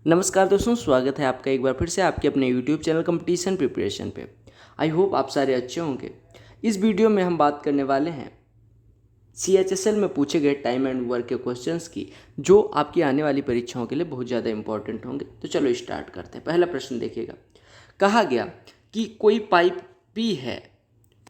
नमस्कार दोस्तों, स्वागत है आपका एक बार फिर से आपके अपने YouTube चैनल कंपटीशन प्रिपरेशन पे। आई होप आप सारे अच्छे होंगे। इस वीडियो में हम बात करने वाले हैं CHSL में पूछे गए टाइम एंड वर्क के क्वेश्चंस की, जो आपकी आने वाली परीक्षाओं के लिए बहुत ज़्यादा इंपॉर्टेंट होंगे। तो चलो स्टार्ट करते हैं। पहला प्रश्न देखिएगा। कहा गया कि कोई पाइप P है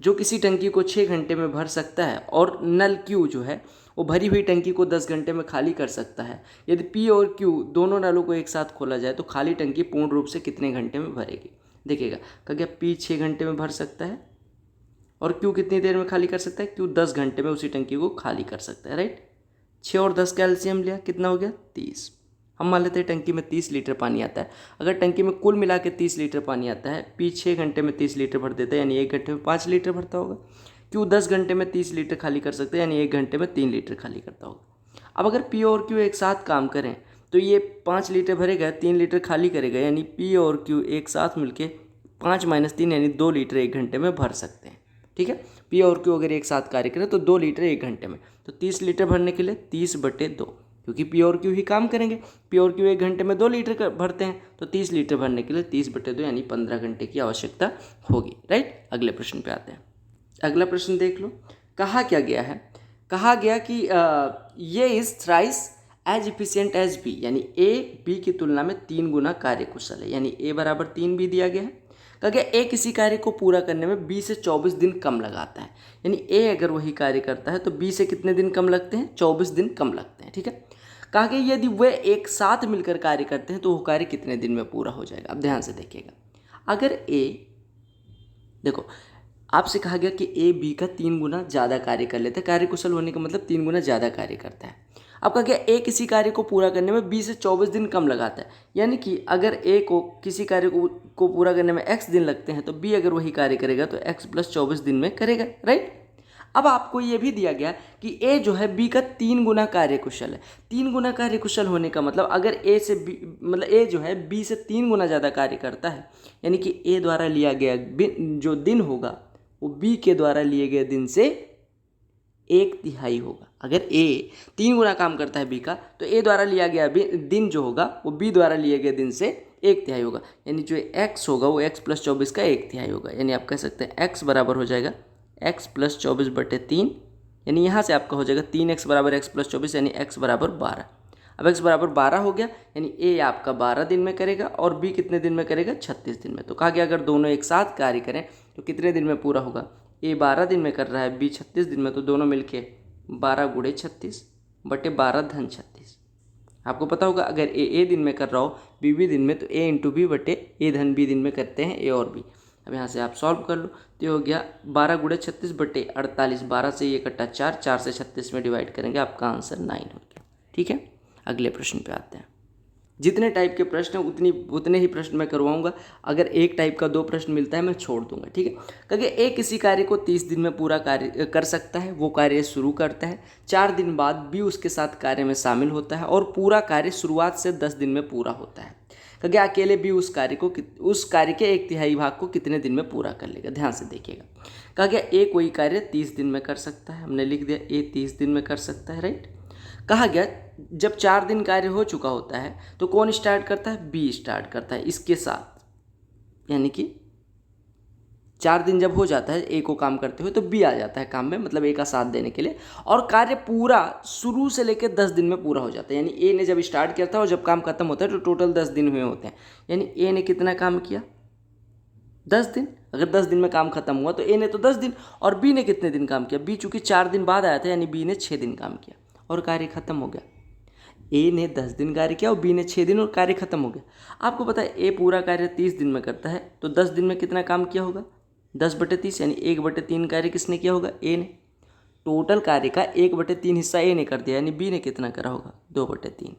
जो किसी टंकी को 6 घंटे में भर सकता है और नल Q जो है वो भरी हुई टंकी को 10 घंटे में खाली कर सकता है। यदि P और Q दोनों नलों को एक साथ खोला जाए तो खाली टंकी पूर्ण रूप से कितने घंटे में भरेगी। देखिएगा, कहा गया P 6 घंटे में भर सकता है और Q कितनी देर में खाली कर सकता है। Q 10 घंटे में उसी टंकी को खाली कर सकता है, राइट। 6 और 10 का एलसीएम लिया, कितना हो गया 30। हम मान लेते हैं टंकी में 30 लीटर पानी आता है। अगर टंकी में कुल मिला के 30 लीटर पानी आता है, P 6 घंटे में 30 लीटर भर देता है, यानी 1 घंटे में 5 लीटर भरता होगा। Q 10 घंटे में 30 लीटर खाली कर सकते हैं, यानी 1 घंटे में 3 लीटर खाली करता होगा। अब अगर P और Q एक साथ काम करें तो ये 5 लीटर भरेगा, 3 लीटर खाली करेगा, यानी P और Q एक साथ मिलके 5 - 3 यानी 2 लीटर 1 घंटे में भर सकते हैं। ठीक है, P और Q अगर एक साथ कार्य करें तो 2 लीटर 1 घंटे में, तो 30 लीटर भरने के लिए 30/2, क्योंकि P और Q ही काम करेंगे। P और Q 1 घंटे में 2 लीटर भरते हैं, तो 30 लीटर भरने के लिए 30/2 यानी 15 घंटे की आवश्यकता होगी, राइट। अगले प्रश्न पे आते हैं। अगला प्रश्न देख लो। कहा क्या गया है, कहा गया कि ये is thrice as efficient as B, यानी ए बी की तुलना में 3 गुना कार्यकुशल है, यानी ए बराबर 3 भी दिया गया है। कहा गया ए किसी कार्य को पूरा करने में 20 से 24 दिन कम लगाता है, यानी ए अगर वही कार्य करता है तो बी से कितने दिन कम लगते हैं, 24 दिन कम लगते हैं। ठीक है, कहा गया यदि वे एक साथ मिलकर कार्य करते हैं तो वो कार्य कितने दिन में पूरा हो जाएगा। अब ध्यान से देखिएगा, अगर ए, देखो आपसे कहा गया कि ए बी का 3 गुना ज़्यादा कार्य कर लेता है, कार्यकुशल होने का मतलब 3 गुना ज़्यादा कार्य करता है। अब कहा गया ए किसी कार्य को पूरा करने में 20 से 24 दिन कम लगाता है, यानी कि अगर ए को किसी कार्य को पूरा करने में x दिन लगते हैं तो बी अगर वही कार्य करेगा तो x + 24 दिन में करेगा, राइट। अब आपको ये भी दिया गया कि ए जो है बी का 3 गुना कार्यकुशल है। 3 गुना कार्यकुशल होने का मतलब अगर ए से बी, मतलब ए जो है बी से 3 गुना ज़्यादा कार्य करता है, यानी कि ए द्वारा लिया गया जो दिन होगा वो बी के द्वारा लिए गए दिन से 1/3 होगा। अगर ए 3 गुना काम करता है बी का, तो ए द्वारा लिया गया दिन जो होगा वो बी द्वारा लिए गए दिन से 1/3 होगा, यानी जो x होगा वो x + 24 का 1/3 होगा। यानी आप कह सकते हैं x बराबर हो जाएगा x + 24/3, यानी यहाँ से आपका हो जाएगा 3x बराबर x + 24, यानी x बराबर 12। अब x बराबर 12 हो गया, यानी ए आपका 12 दिन में करेगा और बी कितने दिन में करेगा, 36 दिन में। तो कहा गया अगर दोनों एक साथ कार्य करें तो कितने दिन में पूरा होगा। ए 12 दिन में कर रहा है, बी 36 दिन में, तो दोनों मिलके 12 × 36/12 धन 36। आपको पता होगा अगर ए दिन में कर रहा हो बी दिन में, तो a × b/a धन b दिन में करते हैं ए और बी। अब यहाँ से आप सॉल्व कर लो, तो ये हो गया 12 × 36/48। 12 से ये कटा 4, 4 से 36 में डिवाइड करेंगे, आपका आंसर 9 हो गया। ठीक है, अगले प्रश्न पे आते हैं। जितने टाइप के प्रश्न हैं उतने ही प्रश्न मैं करवाऊंगा। अगर एक टाइप का 2 प्रश्न मिलता है मैं छोड़ दूंगा, ठीक है। क्योंकि ए किसी कार्य को 30 दिन में पूरा कार्य कर सकता है, वो कार्य शुरू करता है। 4 दिन बाद बी उसके साथ कार्य में शामिल होता है और पूरा कार्य शुरुआत से 10 दिन में पूरा होता है। क्योंकि अकेले बी उस कार्य के 1/3 भाग को कितने दिन में पूरा कर लेगा। ध्यान से देखिएगा, कहा गया ए कोई कार्य 30 दिन में कर सकता है, हमने लिख दिया ए 30 दिन में कर सकता है, राइट। कहा गया जब 4 दिन कार्य हो चुका होता है तो कौन स्टार्ट करता है, बी स्टार्ट करता है इसके साथ, यानी कि 4 दिन जब हो जाता है ए को काम करते हुए तो बी आ जाता है काम में, मतलब ए का साथ देने के लिए, और कार्य पूरा शुरू से लेकर 10 दिन में पूरा हो जाता है। यानी ए ने जब स्टार्ट किया था और जब काम खत्म होता है तो टोटल 10 दिन हुए होते हैं। यानी ए ने कितना काम किया, 10 दिन। अगर 10 दिन में काम खत्म हुआ तो ए ने तो 10 दिन, और बी ने कितने दिन काम किया, बी चूंकि 4 दिन बाद आया था, यानी बी ने 6 दिन काम किया और कार्य खत्म हो गया। ए ने 10 दिन कार्य किया और बी ने 6 दिन, और कार्य खत्म हो गया। आपको पता है ए पूरा कार्य 30 दिन में करता है, तो 10 दिन में कितना काम किया होगा, 10/30, यानी 1/3 कार्य किसने किया होगा, ए ने। टोटल कार्य का 1/3 हिस्सा ए ने कर दिया, यानी बी ने कितना करा होगा, 2/3,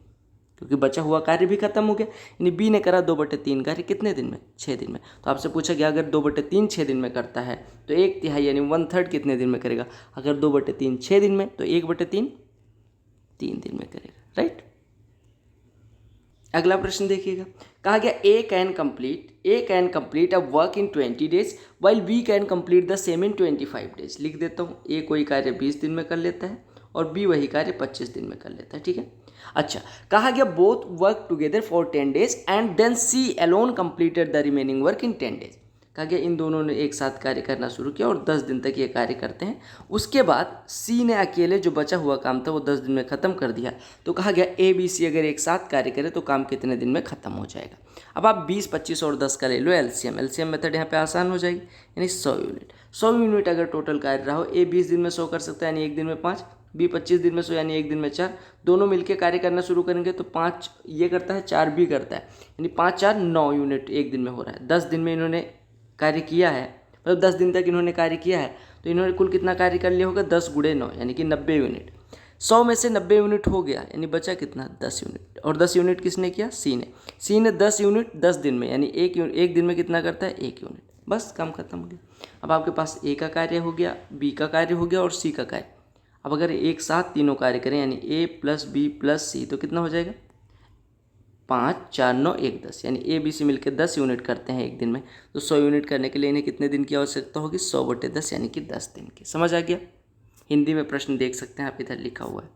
क्योंकि बचा हुआ कार्य भी खत्म हो गया। यानी बी ने करा 2/3 कार्य कितने दिन में, 6 दिन में। तो आपसे पूछा गया अगर 2/3 6 दिन में करता है तो 1/3 यानी 1/3 कितने दिन में करेगा। अगर 2/3 6 दिन में तो 1/3 3 दिन में करेगा, राइट। अगला प्रश्न देखिएगा, कहा गया A can complete a work in 20 days while B can complete the same in 25 days. लिख देता हूँ, ए कोई कार्य 20 दिन में कर लेता है और बी वही कार्य 25 दिन में कर लेता है, ठीक है। अच्छा, कहा गया both work together for 10 days and then C alone completed the remaining work in 10 days। कहा गया इन दोनों ने एक साथ कार्य करना शुरू किया और 10 दिन तक ये कार्य करते हैं। उसके बाद सी ने अकेले जो बचा हुआ काम था वो 10 दिन में ख़त्म कर दिया। तो कहा गया ए बी सी अगर एक साथ कार्य करे तो काम कितने दिन में ख़त्म हो जाएगा। अब आप 20, 25 और 10 का ले लो एलसीएम मेथड यहाँ पे आसान हो जाएगी, यानी 100 यूनिट। 100 यूनिट अगर टोटल कार्य रहा हो, ए 20 दिन में 100 कर सकता है यानी एक दिन में 5, बी 25 दिन में 100 यानी एक दिन में 4, दोनों मिलकर कार्य करना शुरू करेंगे तो 5 ये करता है 4 बी करता है, यानी 5 4 9 यूनिट एक दिन में हो रहा है। 10 दिन में इन्होंने कार्य किया है, मतलब 10 दिन तक इन्होंने कार्य किया है तो इन्होंने कुल कितना कार्य कर लिया होगा 10 गुणे 9 यानी कि 90 यूनिट। 100 में से 90 यूनिट हो गया यानी बचा कितना 10 यूनिट, और 10 यूनिट किसने किया सी ने 10 यूनिट 10 दिन में यानी एक दिन में कितना करता है 1 यूनिट। बस काम खत्म हो गया। अब आपके पास ए का कार्य हो गया, बी का कार्य हो गया और सी का कार्य। अब अगर एक साथ तीनों कार्य करें यानी ए प्लस बी प्लस सी तो कितना हो जाएगा 5 4 9 1 10, यानी ए बी सी मिलकर 10 यूनिट करते हैं एक दिन में। तो 100 यूनिट करने के लिए इन्हें कितने दिन की आवश्यकता होगी 100/10 यानी कि 10 दिन की। समझ आ गया। हिंदी में प्रश्न देख सकते हैं आप, इधर लिखा हुआ है।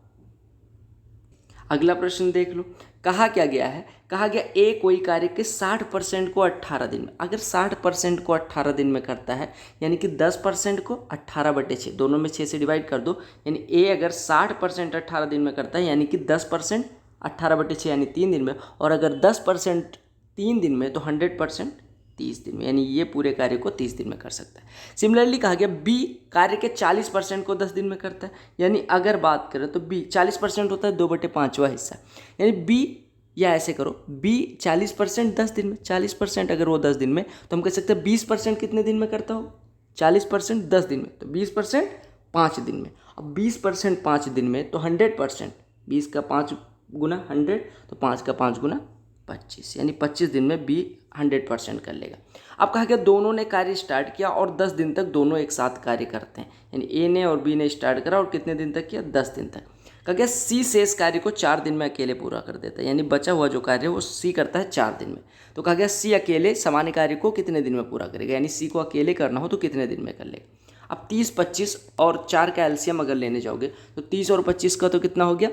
अगला प्रश्न देख लो, कहा क्या गया है, कहा गया ए कोई कार्य के 60% को 18 दिन में, अगर 60% को 18 दिन में करता है यानी कि 10% को 18/6 दोनों में 6 से डिवाइड कर दो, यानी ए अगर 60% 18 दिन में करता है यानी कि 10% 18/6 यानी 3 दिन में, और अगर 10% 3 दिन में तो 100% 30 दिन में, यानी ये पूरे कार्य को 30 दिन में कर सकता है। सिमिलरली कहा गया बी कार्य के 40% को 10 दिन में करता है, यानी अगर बात करें तो बी 40% होता है 2/5वां हिस्सा, यानी बी या ऐसे करो बी 40% 10 दिन में, 40% अगर वो 10 दिन में तो हम कह सकते हैं 20% कितने दिन में करता हो 40% 10 दिन में, तो 20% 5 दिन में। अब 20% 5 दिन में तो 100%, 20 का 5 गुना 100 तो 5 का 5 गुना 25, यानी 25 दिन में बी 100% कर लेगा। अब कहा गया दोनों ने कार्य स्टार्ट किया और 10 दिन तक दोनों एक साथ कार्य करते हैं, यानी ए ने और बी ने स्टार्ट करा और कितने दिन तक किया 10 दिन तक। कहा गया सी शेष कार्य को 4 दिन में अकेले पूरा कर देता है, यानी बचा हुआ जो कार्य है वो सी करता है 4 दिन में। तो कहा गया सी अकेले सामान्य कार्य को कितने दिन में पूरा करेगा, यानी सी को अकेले करना हो तो कितने दिन में कर लेगा। अब 30, 25 और 4 का एलसीएम अगर लेने जाओगे तो 30 और 25 का तो कितना हो गया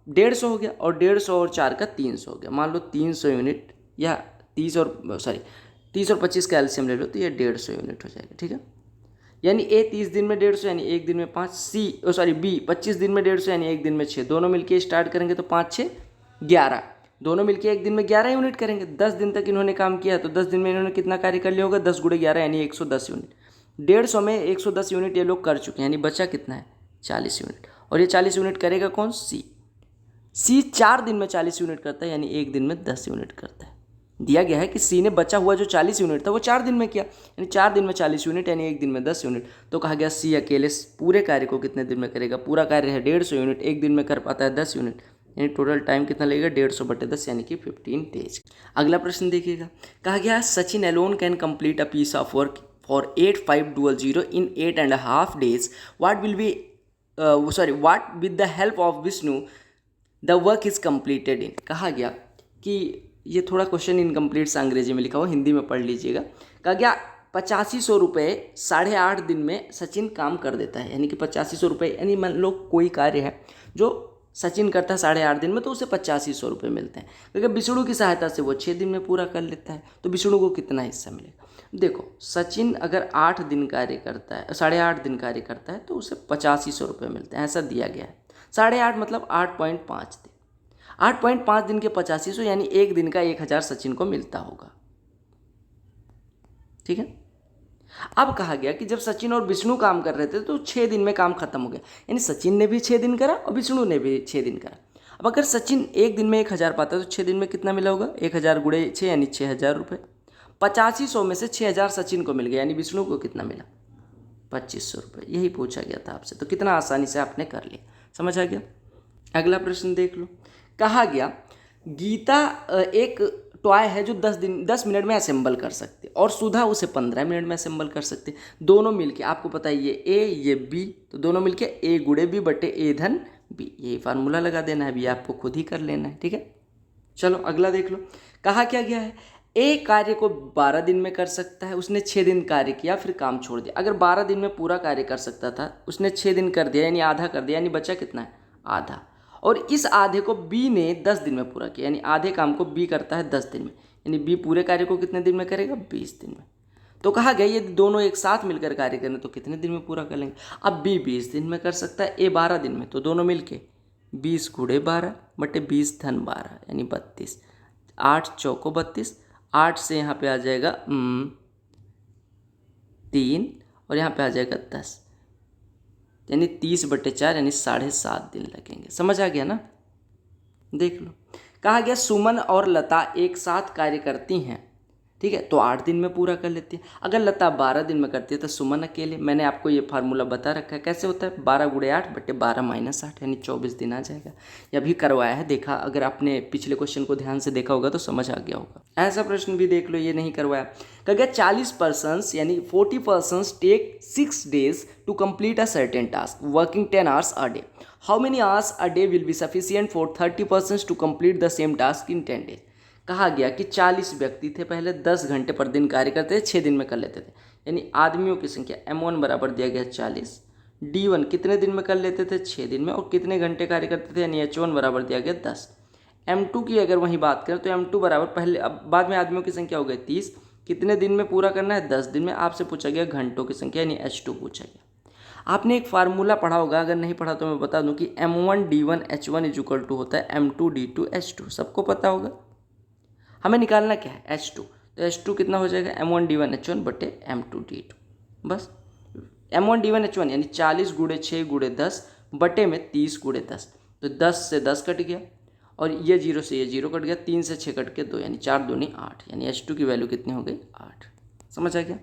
150 हो गया, और 150 और 4 का 300 हो गया। मान लो 300 यूनिट या 30 और 25 का एलसीएम ले लो तो ये 150 यूनिट हो जाएगा, ठीक है। यानी ए 30 दिन में 150 यानी एक दिन में 5, बी 25 दिन में 150 यानी एक दिन में 6, दोनों मिलके स्टार्ट करेंगे तो 5 6 11, दोनों मिलके एक दिन में 11 यूनिट करेंगे। 10 दिन तक इन्होंने काम किया तो 10 दिन में इन्होंने कितना कार्य कर लिया होगा 10 × 11 यानी 110 यूनिट। 150 में 110 यूनिट ये लोग कर चुके हैं, यानी बचा कितना है 40 यूनिट, और ये 40 यूनिट करेगा कौन सी 4 दिन में 40 यूनिट करता है, यानी एक दिन में 10 यूनिट करता है। दिया गया है कि सी ने बचा हुआ जो 40 यूनिट था वो 4 दिन में किया, यानी 4 दिन में 40 यूनिट यानी एक दिन में 10 यूनिट। तो कहा गया सी अकेले पूरे कार्य को कितने दिन में करेगा, पूरा कार्य है 150 यूनिट, एक दिन में कर पाता है 10 यूनिट, यानी टोटल टाइम कितना लगेगा 150/10 यानी कि 15 डेज। अगला प्रश्न देखिएगा, कहा गया Sachin alone can complete a piece of work for 8500 in 8.5 days, what with the help of Vishnu the work is completed in. कहा गया कि ये थोड़ा क्वेश्चन इनकम्प्लीट सा अंग्रेजी में लिखा हुआ, हिंदी में पढ़ लीजिएगा। कहा गया 8500 रुपये 8.5 दिन में सचिन काम कर देता है, यानी कि 8500 रुपये, यानी मान लो कोई कार्य है जो सचिन करता है 8.5 दिन में तो उसे 8500 रुपये मिलते हैं। क्योंकि विष्णु की सहायता से वो 6 दिन में पूरा कर लेता है, तो विष्णु को कितना हिस्सा मिलेगा। देखो सचिन अगर 8 दिन कार्य करता है 8.5 दिन कार्य करता है तो उसे 8500 रुपये मिलते हैं, ऐसा दिया गया है। 8.5 मतलब 8.5 दिन, 8.5 दिन के 8500 यानी एक दिन का 1000 सचिन को मिलता होगा, ठीक है। अब कहा गया कि जब सचिन और विष्णु काम कर रहे थे तो 6 दिन में काम खत्म हो गया, यानी सचिन ने भी 6 दिन करा और विष्णु ने भी 6 दिन करा। अब अगर सचिन एक दिन में 1000 पाता है तो 6 दिन में कितना मिला होगा 1000 × 6 यानी 6000 रुपये। 8500 में से 6000 सचिन को मिल गया, यानी विष्णु को कितना मिला 2500 रुपये। यही पूछा गया था आपसे, तो कितना आसानी से आपने कर लिया, समझ आ गया। अगला प्रश्न देख लो, कहा गया गीता एक टॉय है जो 10 मिनट में असेंबल कर सकते और सुधा उसे 15 मिनट में असेंबल कर सकते। दोनों मिलके, आपको पता है ये ए ये बी, तो दोनों मिलके A × B/A/B, ये फार्मूला लगा देना है, भी आपको खुद ही कर लेना है, ठीक है। चलो अगला देख लो, कहा क्या गया है एक कार्य को 12 दिन में कर सकता है, उसने 6 दिन कार्य किया फिर काम छोड़ दिया। अगर 12 दिन में पूरा कार्य कर सकता था, उसने 6 दिन कर दिया यानी आधा कर दिया, यानी बचा कितना है, आधा। और इस आधे को बी ने 10 दिन में पूरा किया, यानी आधे काम को बी करता है 10 दिन में, यानी बी पूरे कार्य को कितने दिन में करेगा, 20 दिन में। तो कहा गया यदि दोनों एक साथ मिलकर कार्य करें तो कितने दिन में पूरा कर लेंगे। अब बी 20 दिन में कर सकता है, ए 12 दिन में, तो दोनों मिलके 20 गुणे 12 बटे 20 धन 12 यानी 32। 8 चौको 32, 8 से यहाँ पे आ जाएगा 3 और यहाँ पे आ जाएगा 10, यानी 30/4 यानी 7.5 दिन लगेंगे। समझ आ गया ना। देख लो, कहा गया सुमन और लता एक साथ कार्य करती हैं, ठीक है, तो 8 दिन में पूरा कर लेती है। अगर लता 12 दिन में करती है तो सुमन अकेले, मैंने आपको ये फार्मूला बता रखा है कैसे होता है, 12 गुणे 8 बटे 12 माइनस 8 यानी 24 दिन आ जाएगा। यह भी करवाया है, देखा, अगर आपने पिछले क्वेश्चन को ध्यान से देखा होगा तो समझ आ गया होगा। ऐसा प्रश्न भी देख लो, ये नहीं करवाया। कहा गया 40 पर्सन्स यानी 40 persons take 6 days to complete a certain task working 10 hours a day. How many hours a day will be sufficient for 30 persons to complete the same task in 10 days? कहा गया कि 40 व्यक्ति थे, पहले 10 घंटे पर दिन कार्य करते थे, 6 दिन में कर लेते थे, यानी आदमियों की संख्या M1 बराबर दिया गया 40, D1 कितने दिन में कर लेते थे, 6 दिन में, और कितने घंटे कार्य करते थे, यानी H1 बराबर दिया गया 10। M2 की अगर वहीं बात करें तो M2 बराबर पहले, अब बाद में आदमियों की संख्या हो गई 30, कितने दिन में पूरा करना है, 10 दिन में। आपसे पूछा गया घंटों की संख्या यानी H2 पूछा गया। आपने एक फार्मूला पढ़ा होगा, अगर नहीं पढ़ा तो मैं बता दूं कि M1 D1 H1 is equal to होता है M2 D2 H2, सबको पता होगा। हमें निकालना क्या है, H2, तो H2 कितना हो जाएगा, M1 D1 H1 बटे M2 D2, बस। M1 D1 H1 यानी 40 गुणे 6 गुणे 10 बटे में 30 गुणे 10, तो 10 से 10 कट गया और ये 0 से ये 0 कट गया, 3 से 6 कट के 2 यानी 4 दूनी 8, यानी H2 की वैल्यू कितनी हो गई, 8। समझ आ गया।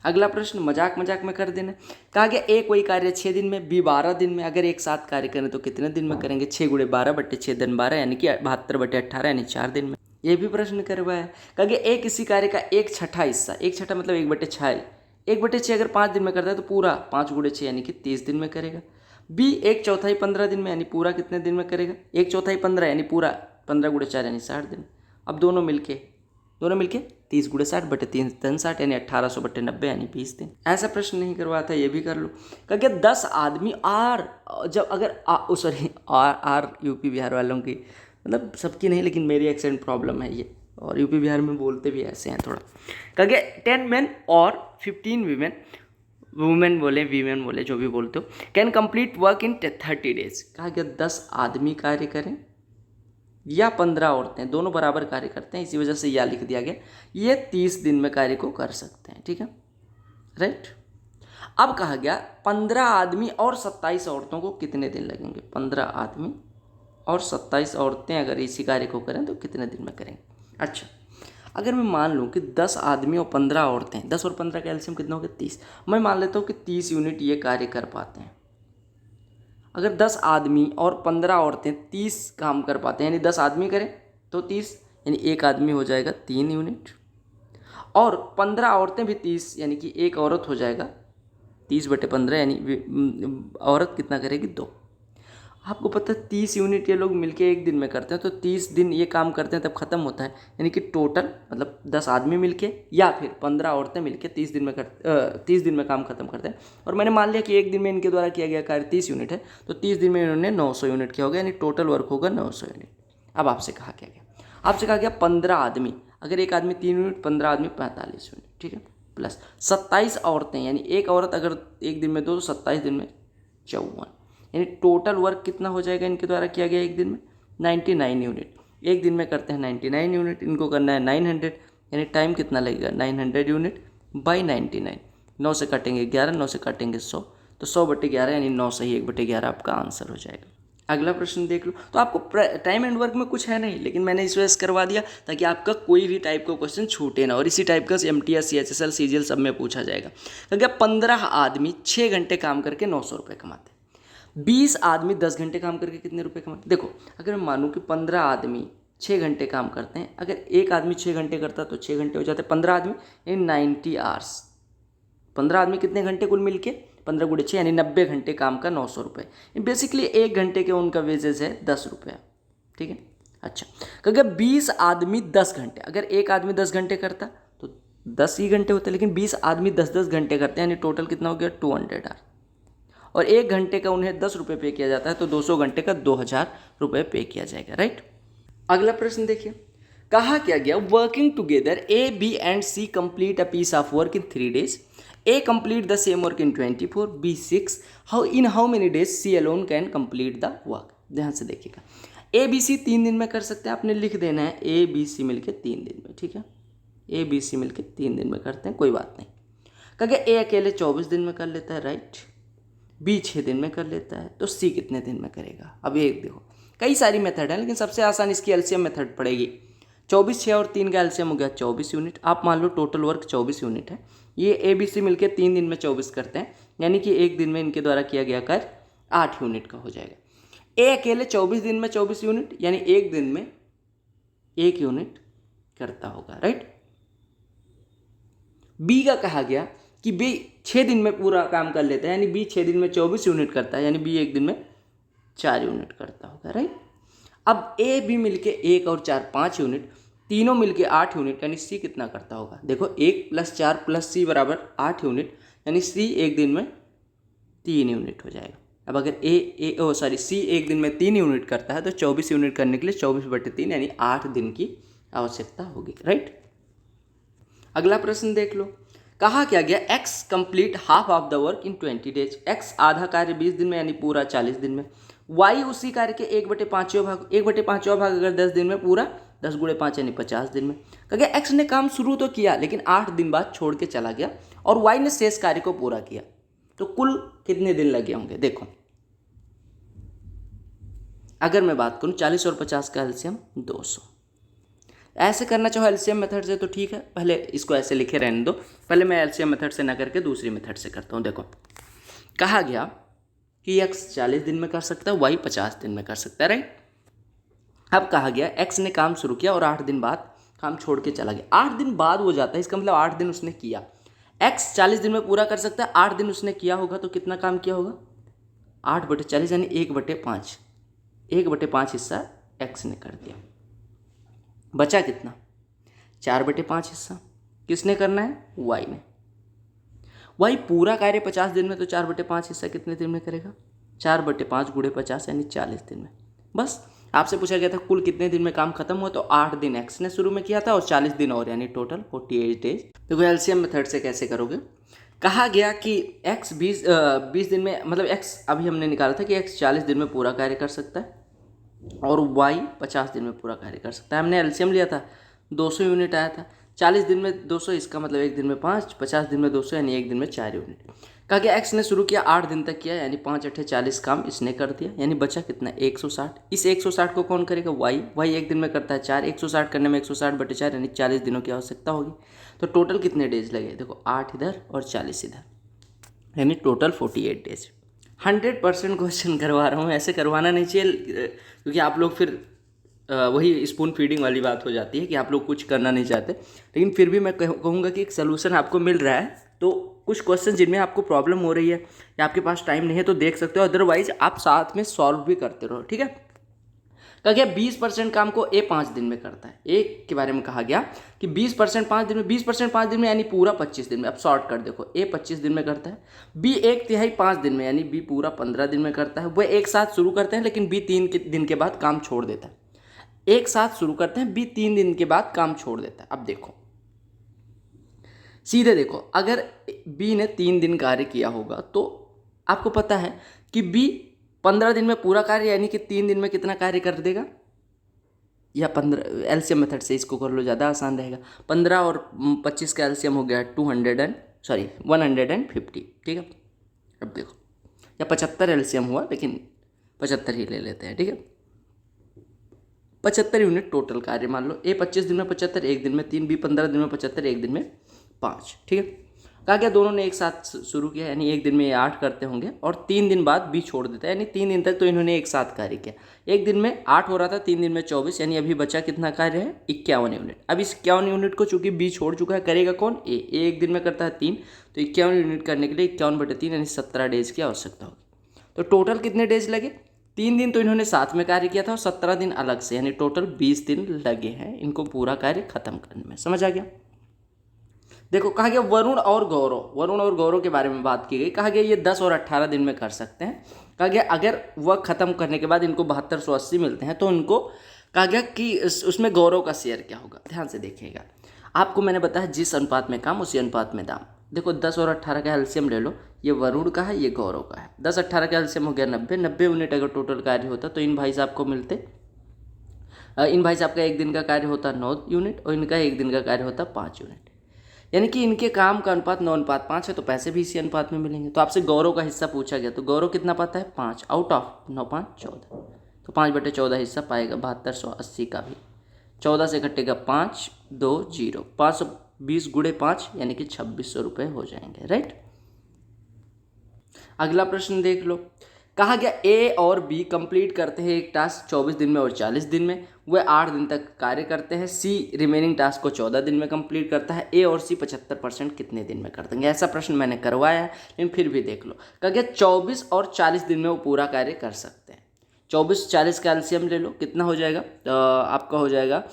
अगला प्रश्न मजाक मजाक में कर देना। कहा गया ए कोई कार्य 6 दिन में, बी 12 दिन में, अगर एक साथ कार्य करें तो कितने दिन में करेंगे, 6 गुणे 12 बटे 6 धन 12 यानी कि 72/18 यानी 4 दिन में। ये भी प्रश्न करवाया। कहा गया ए किसी कार्य का 1/6 हिस्सा, 1/6 मतलब 1/6, 1/6 अगर 5 दिन में करता है तो पूरा 5 गुणे 6 यानी कि 30 दिन में करेगा। बी 1/4 15 दिन में, यानी पूरा कितने दिन में करेगा, 1/4 15 यानी पूरा 15 गुणे 4 यानी 60 दिन। अब दोनों मिलके 30 गुणे 60 बटे 3 धन 60 यानी 1800 बटे 90 यानी 20 दिन। ऐसा प्रश्न नहीं करवाया था, ये भी कर लो। कहा गया 10 आदमी आर, जब अगर सॉरी आर यूपी बिहार वालों की, मतलब सबकी नहीं लेकिन मेरी एक्सेंट प्रॉब्लम है ये, और यूपी बिहार में बोलते भी ऐसे हैं थोड़ा। कहा गया 10 men और 15 women, वुमेन बोले वीमेन बोले जो भी बोलते हो, can complete work in 30 days। कहा गया 10 आदमी कार्य करें या 15 औरतें, दोनों बराबर कार्य करते हैं, इसी वजह से यह लिख दिया गया, ये 30 दिन में कार्य को कर सकते हैं, ठीक है, राइट। अब कहा गया 15 आदमी और 27 औरतों को कितने दिन लगेंगे, 15 आदमी और 27 औरतें अगर इसी कार्य को करें तो कितने दिन में करेंगे। अच्छा, अगर मैं मान लूँ कि 10 आदमी और 15 औरतें, 10 और 15 का एलसीएम कितना हो गया, 30, मैं मान लेता हूँ कि 30 यूनिट ये कार्य कर पाते हैं। अगर 10 आदमी और 15 औरतें 30 काम कर पाते हैं, यानी 10 आदमी करें तो 30, यानी एक आदमी हो जाएगा 3 यूनिट, और 15 औरतें भी 30, यानी कि एक औरत हो जाएगा 30/15, यानी औरत कितना करेगी, 2। आपको पता है 30 यूनिट ये लोग मिलके एक दिन में करते हैं, तो 30 दिन ये काम करते हैं तब खत्म होता है, यानी कि टोटल मतलब 10 आदमी मिलके या फिर 15 औरतें मिलके 30 दिन में काम खत्म करते हैं। और मैंने मान लिया कि एक दिन में इनके द्वारा किया गया कार्य 30 यूनिट है, तो 30 दिन में इन्होंने 900 यूनिट किया होगा, यानी टोटल वर्क होगा 900 यूनिट। अब आपसे कहा गया, आपसे कहा गया 15 आदमी, अगर एक आदमी 3 यूनिट, 15 आदमी 45 यूनिट, ठीक है, प्लस 27 औरतें, यानी एक औरत अगर एक दिन में 2 तो 27 दिन में 54, यानी टोटल वर्क कितना हो जाएगा इनके द्वारा किया गया एक दिन में, 99 यूनिट। एक दिन में करते हैं 99 यूनिट, इनको करना है 900, यानी टाइम कितना लगेगा, 900 यूनिट बाई 99, 9 से काटेंगे 11, 9 से काटेंगे 100, तो 100/11 यानी 9 सही 1/11 आपका आंसर हो जाएगा। अगला प्रश्न देख लो। तो आपको टाइम एंड वर्क में कुछ है नहीं, लेकिन मैंने इस वजह से करवा दिया ताकि आपका कोई भी टाइप का क्वेश्चन छूटे ना, और इसी टाइप का MTS CHSL CGL सब में पूछा जाएगा। क्योंकि 15 आदमी 6 घंटे काम करके 900 रुपये कमाते, 20 आदमी 10 घंटे काम करके कितने रुपए कमाते। देखो, अगर मैं मानूँ कि 15 आदमी 6 घंटे काम करते हैं, अगर एक आदमी 6 घंटे करता तो 6 घंटे हो जाते 15 आदमी, यानी 90 आवर्स। 15 आदमी कितने घंटे कुल मिलके, 15 गुणे 6 यानी 90 घंटे काम का 900 रुपये। बेसिकली एक घंटे के उनका वेजेस है 10 रुपये, ठीक है। अच्छा, अगर 20 आदमी 10 घंटे, अगर एक आदमी 10 घंटे करता तो 10 ही घंटे होते, लेकिन 20 आदमी 10-10 घंटे करते हैं, यानी टोटल कितना हो गया 200 आवर। और 1 घंटे का उन्हें 10 रुपये पे किया जाता है, तो 200 घंटे का 2000 रुपये पे किया जाएगा, राइट। अगला प्रश्न देखिए, कहा क्या गया, working together A B and C complete a piece of work in 3 days, A complete the same work in 24, B 6, how many days C alone can complete the work. ध्यान से देखिएगा, ए बी सी 3 दिन में कर सकते हैं, आपने लिख देना है ए बी सी मिलके 3 दिन में, ठीक है, ए बी सी मिलके 3 दिन में करते हैं, कोई बात नहीं। कहा ए अकेले 24 दिन में कर लेता है, राइट, बी 6 दिन में कर लेता है, तो सी कितने दिन में करेगा। अब एक देखो, कई सारी मेथड है, लेकिन सबसे आसान इसकी एलसीएम मेथड पड़ेगी। 24, 6 और 3 का एलसीएम हो गया 24 यूनिट। आप मान लो टोटल वर्क 24 यूनिट है, ये ए बी सी मिलकर 3 दिन में 24 करते हैं, यानी कि एक दिन में इनके द्वारा किया गया कार्य 8 यूनिट का हो जाएगा। ए अकेले 24 दिन में 24 यूनिट, यानी एक दिन में 1 यूनिट करता होगा, राइट। बी का कहा गया कि बी 6 दिन में पूरा काम कर लेता है, यानी बी 6 दिन में 24 यूनिट करता है, यानी बी एक दिन में 4 यूनिट करता होगा, राइट। अब ए बी मिलके 1 और 4 5 यूनिट, तीनों मिलके 8 यूनिट, यानी सी कितना करता होगा। देखो 1 + 4 + सी बराबर 8 यूनिट, यानी सी एक दिन में 3 यूनिट हो जाएगा। अब अगर सी एक दिन में 3 यूनिट करता है, तो 24 यूनिट करने के लिए 24/3 यानी 8 दिन की आवश्यकता होगी, राइट। अगला प्रश्न देख लो, कहा क्या गया, x complete half of the work in 20 days, x आधा कार्य 20 दिन में, यानी पूरा 40 दिन में। वाई उसी कार्य के 1/5वां भाग, 1/5वां भाग अगर 10 दिन में पूरा, 10 × 5 यानी 50 दिन में। कहा गया एक्स ने काम शुरू तो किया, लेकिन 8 दिन बाद छोड़ के चला गया, और वाई ने शेष कार्य को पूरा किया, तो कुल कितने दिन लगे होंगे। देखो अगर मैं बात करूँ 40 और 50 का एलसीएम 200, ऐसे करना चाहो एलसीएम मेथड से तो ठीक है, पहले इसको ऐसे लिखे रहने दो, पहले मैं एलसीएम मेथड से ना करके दूसरी मेथड से करता हूँ। देखो कहा गया कि एक्स 40 दिन में कर सकता है, वाई 50 दिन में कर सकता है, राइट। अब कहा गया एक्स ने काम शुरू किया और 8 दिन बाद काम छोड़ के चला गया। 8 दिन बाद वो जाता है, इसका मतलब 8 दिन उसने किया। एक्स 40 दिन में पूरा कर सकता है, 8 दिन उसने किया होगा, तो कितना काम किया होगा, 8/40 यानी 1/5, 1/5 हिस्सा एक्स ने कर दिया। बचा कितना, 4/5 हिस्सा किसने करना है, वाई ने। वाई पूरा कार्य 50 दिन में, तो 4/5 हिस्सा कितने दिन में करेगा, 4/5 × 50 यानी 40 दिन में। बस आपसे पूछा गया था कुल कितने दिन में काम खत्म हुआ, तो 8 दिन एक्स ने शुरू में किया था और 40 दिन और, यानी टोटल 48 डेज। देखो एलसीएम मेथड से कैसे करोगे, कहा गया कि एक्स 20 दिन में, मतलब एक्स अभी हमने निकाला था कि एक्स 40 दिन में पूरा कार्य कर सकता है और वाई 50 दिन में पूरा कार्य कर सकता है। हमने एलसीएम लिया था, 200 यूनिट आया था, 40 दिन में 200, इसका मतलब एक दिन में 5, 50 दिन में 200, यानी एक दिन में 4 यूनिट। कहा गया एक्स ने शुरू किया 8 दिन तक किया, यानी 5 × 8 = 40 काम इसने कर दिया, यानी बचा कितना 160। इस 160 को कौन करेगा, वाई एक दिन में करता है 4, 160 करने में 160/4 यानी 40 दिनों की आवश्यकता होगी। तो टोटल कितने डेज लगे, देखो 8 इधर और 40 इधर, यानी टोटल 48 डेज। 100% क्वेश्चन करवा रहा हूँ, ऐसे करवाना नहीं चाहिए, क्योंकि आप लोग फिर वही स्पून फीडिंग वाली बात हो जाती है कि आप लोग कुछ करना नहीं चाहते। लेकिन फिर भी मैं कहूँगा कि एक सलूशन आपको मिल रहा है, तो कुछ क्वेश्चन जिनमें आपको प्रॉब्लम हो रही है या आपके पास टाइम नहीं है तो देख सकते हो, अदरवाइज आप साथ में सॉल्व भी करते रहो, ठीक है। कहा गया 20% काम को ए 5 दिन में करता है। ए के बारे में कहा गया कि 20% 5 दिन में, 20% 5 दिन में यानी पूरा 25 दिन में। अब शॉर्ट कर देखो, ए 25 दिन में करता है, बी 1/3 5 दिन में, यानी बी पूरा 15 दिन में करता है। वह एक साथ शुरू करते हैं, लेकिन बी 3 दिन के बाद काम छोड़ देता है। एक साथ शुरू करते हैं, बी 3 दिन के बाद काम छोड़ देता है। अब देखो सीधे देखो, अगर बी ने 3 दिन कार्य किया होगा तो आपको पता है कि बी 15 दिन में पूरा कार्य, यानी कि 3 दिन में कितना कार्य कर देगा, या 15 एलसीएम मेथड से इसको कर लो, ज़्यादा आसान रहेगा। 15 और 25 का एलसीएम हो गया 150, ठीक है। अब देखो, या 75 एलसीएम हुआ, लेकिन 75 ही ले लेते हैं, ठीक है। 75 यूनिट टोटल कार्य मान लो, ए 25 दिन में 75, एक दिन में 3, बी 15 दिन में 75, एक दिन में 5, ठीक है। कहा गया दोनों ने एक साथ शुरू किया, यानी एक दिन में ये 8 करते होंगे और 3 दिन बाद बी छोड़ देता है, यानी 3 दिन तक तो इन्होंने एक साथ कार्य किया। एक दिन में 8 हो रहा था, 3 दिन में 24, यानी अभी बचा कितना कार्य है, 51 यूनिट। अब इस 51 यूनिट को चूंकि बी छोड़ चुका है, करेगा कौन, ए एक दिन में करता है 3, तो 51 यूनिट करने के लिए 51/3 यानी 17 डेज की आवश्यकता होगी। तो टोटल कितने डेज लगे, 3 दिन तो इन्होंने साथ में कार्य किया था और 17 दिन अलग से, यानी टोटल 20 दिन लगे हैं इनको पूरा कार्य खत्म करने में। समझ आ गया। देखो कहा गया वरुण और गौरव के बारे में बात की गई। कहा गया ये 10 और 18 दिन में कर सकते हैं। कहा गया अगर वह खत्म करने के बाद इनको 7280 मिलते हैं तो उनको कहा गया कि उसमें गौरव का शेयर क्या होगा। ध्यान से देखिएगा, आपको मैंने बताया जिस अनुपात में काम उसी अनुपात में दाम। देखो 10 और 18 का एलसीएम ले लो, ये वरुण का है ये गौरव का है। 10-18 का एलसीएम हो गया 90 यूनिट अगर टोटल कार्य होता तो इन भाई साहब को मिलते, इन भाई साहब का एक दिन का कार्य होता 9 यूनिट और इनका एक दिन का कार्य होता 5 यूनिट, यानी कि इनके काम का अनुपात 9:5 है, तो पैसे भी इसी अनुपात में मिलेंगे। तो आपसे गौरव का हिस्सा पूछा गया तो गौरव कितना पाता है 5 आउट ऑफ 9-5 14, तो 5/14 हिस्सा पाएगा 7280 का भी। 14 से घटेगा 5 2 0, 520 गुणे 5 यानी कि 2600 रुपये हो जाएंगे। राइट। अगला प्रश्न देख लो। कहा गया ए और बी कंप्लीट करते हैं एक टास्क 24 दिन में और 40 दिन में, वे 8 दिन तक कार्य करते हैं। सी रिमेनिंग टास्क को 14 दिन में कंप्लीट करता है। ए और सी 75% कितने दिन में कर देंगे। ऐसा प्रश्न मैंने करवाया है, लेकिन फिर भी देख लो। कहा गया 24 और 40 दिन में वो पूरा कार्य कर सकते हैं। 24-40 का एलसीएम ले लो, कितना हो जाएगा आपका हो जाएगा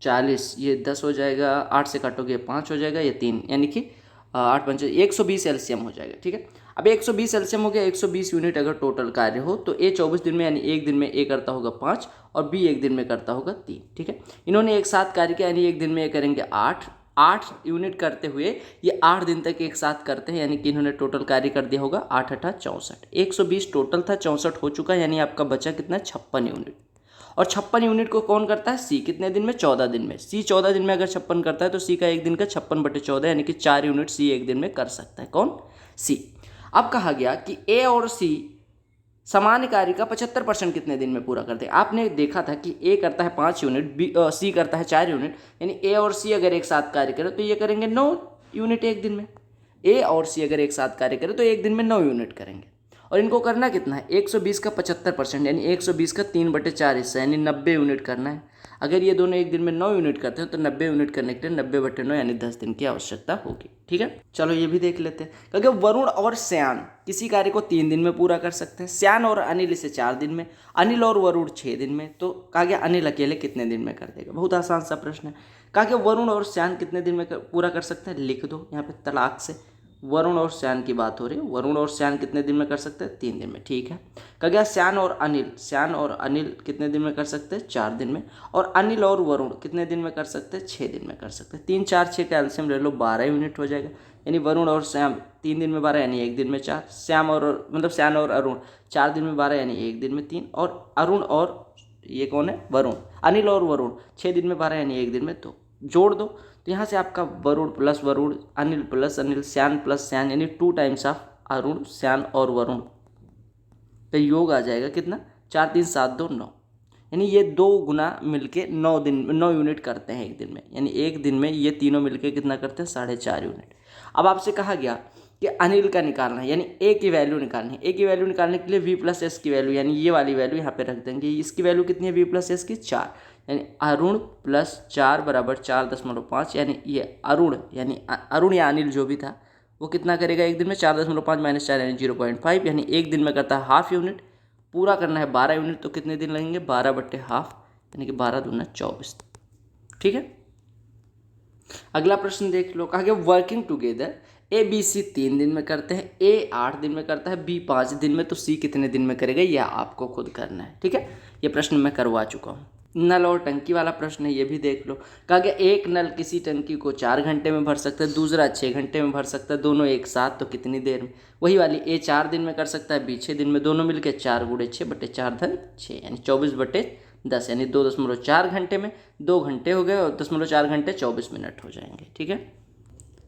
40, ये 10 हो जाएगा, 8 से काटोगे 5 हो जाएगा, ये 3, यानी कि 8 5 120 एलसीएम हो जाएगा। ठीक है, अब 120 एलसीएम हो गया। 120 यूनिट अगर टोटल कार्य हो तो ए 24 दिन में यानी एक दिन में ए करता होगा 5 और बी एक दिन में करता होगा 3। ठीक है, इन्होंने एक साथ कार्य किया यानी एक दिन में ये करेंगे 8 यूनिट करते हुए ये 8 दिन तक एक साथ करते हैं, यानी कि इन्होंने टोटल कार्य कर दिया होगा 8-8 64। 120 टोटल था, 64 हो चुका, यानी आपका बचा कितना 56 यूनिट। और 56 यूनिट को कौन करता है सी, कितने दिन में 14 दिन में। सी 14 दिन में अगर 56 करता है तो सी का एक दिन का 56/14 यानी कि 4 यूनिट सी एक दिन में कर सकता है। कौन, सी। अब कहा गया कि ए और सी सामान्य कार्य का 75% कितने दिन में पूरा करते हैं। आपने देखा था कि ए करता है 5 यूनिट, बी सी करता है 4 यूनिट, यानी ए और सी अगर एक साथ कार्य करें तो ये करेंगे 9 यूनिट एक दिन में। ए और सी अगर एक साथ कार्य करें तो एक दिन में 9 यूनिट करेंगे। और इनको करना कितना है 120 का 75% यानी 120 का 3/4 हिस्सा यानी 90 यूनिट करना है। अगर ये दोनों एक दिन में 9 यूनिट करते हैं तो 90 यूनिट करने के लिए 90/9 यानी 10 दिन की आवश्यकता होगी। ठीक है, चलो ये भी देख लेते हैं। क्योंकि वरुण और श्यान किसी कार्य को 3 दिन में पूरा कर सकते हैं। श्यान और अनिल इसे 4 दिन में, अनिल और वरुण 6 दिन में। तो कहा गया अनिल अकेले कितने दिन में कर देगा। बहुत आसान सा प्रश्न है। कहा गया वरुण और श्यान कितने दिन में पूरा कर सकते हैं, लिख दो यहाँ पे तलाक से। वरुण और श्यान की बात हो रही है, वरुण और श्यान कितने दिन में कर सकते हैं 3 दिन में। ठीक है, कहा गया श्यान और अनिल कितने दिन में कर सकते हैं 4 दिन में। और अनिल और वरुण कितने दिन में कर सकते हैं 6 दिन में कर सकते हैं। 3 4 6 का एलसीएम ले लो 12 यूनिट हो जाएगा, यानी वरुण और श्याम 3 दिन में 12 यानी एक दिन में 4, श्यान और अरुण 4 दिन में 12 यानी एक दिन में 3, और अरुण और ये कौन है वरुण, अनिल और वरुण 6 दिन में 12 यानी एक दिन में 2। जोड़ दो तो यहाँ से आपका Varun plus Varun, Anil plus Anil, Shyan plus Shyan, यानी 2 टाइम्स ऑफ अरुण श्यान और वरुण का योग आ जाएगा कितना 4 3 7 2 9, यानी ये 2 गुना मिलके 9 यूनिट करते हैं एक दिन में। यानी एक दिन में ये तीनों मिलके कितना करते हैं 4.5 यूनिट। अब आपसे कहा गया कि अनिल का निकालना है, यानी ए की वैल्यू निकालनी है। ए की वैल्यू निकालने के लिए वी प्लस एस की वैल्यू, यानी ये वाली वैल्यू यहाँ पे रख देंगे। इसकी वैल्यू कितनी है वी प्लस एस की 4, यानी अरुण प्लस 4 बराबर 4.5, यानी ये अरुण या अनिल जो भी था वो कितना करेगा एक दिन में 4.5 माइनस 4 यानी 0.5, यानी एक दिन में करता है हाफ यूनिट। पूरा करना है 12 यूनिट तो कितने दिन लगेंगे 12/हाफ, यानी कि 12 दूना 24। ठीक है, अगला प्रश्न देख लो। कहा गया working together A B C 3 दिन में करते हैं, ए 8 दिन में करता है, बी 5 दिन में, तो सी कितने दिन में करेगा यह आपको खुद करना है। ठीक है, ये प्रश्न मैं करवा चुका हूँ। नल और टंकी वाला प्रश्न है, ये भी देख लो। कहा गया एक नल किसी टंकी को 4 घंटे में भर सकता है, दूसरा 6 घंटे में भर सकता है, दोनों एक साथ तो कितनी देर में। वही वाली ए 4 दिन में कर सकता है, बी 6 दिन में, दोनों मिलकर 4 गुणे 6/4 यानी 24/10, यानी 2.4 घंटे में 2 घंटे हो गए और 0.4 घंटे 24 मिनट हो जाएंगे। ठीक है,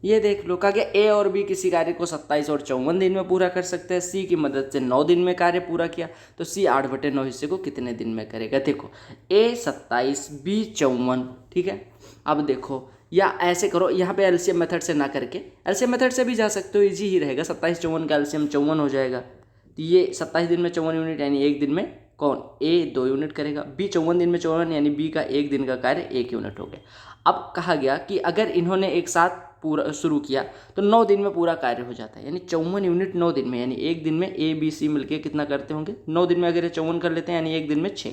ये देख लो। कहा गया ए और बी किसी कार्य को 27 और 54 दिन में पूरा कर सकते हैं। सी की मदद से 9 दिन में कार्य पूरा किया तो सी 8/9 हिस्से को कितने दिन में करेगा। देखो ए 27 बी 54। ठीक है, अब देखो या ऐसे करो, यहाँ पे एलसीएम मेथड से ना करके एलसीएम मेथड से भी जा सकते हो, इजी ही रहेगा। 27 54 का एलसीएम 54 हो जाएगा, तो ये 27 दिन में 54 यूनिट यानी एक दिन में कौन, ए 2 यूनिट करेगा, बी 54 दिन में 54 यानी बी का एक दिन का कार्य 1 यूनिट हो गया। अब कहा गया कि अगर इन्होंने एक साथ पूरा शुरू किया तो 9 दिन में पूरा कार्य हो जाता है, यानी 54 यूनिट 9 दिन में, यानी एक दिन में ए बी सी मिलके कितना करते होंगे 9 दिन में, अगर ये 54 कर लेते हैं यानी एक दिन में 6।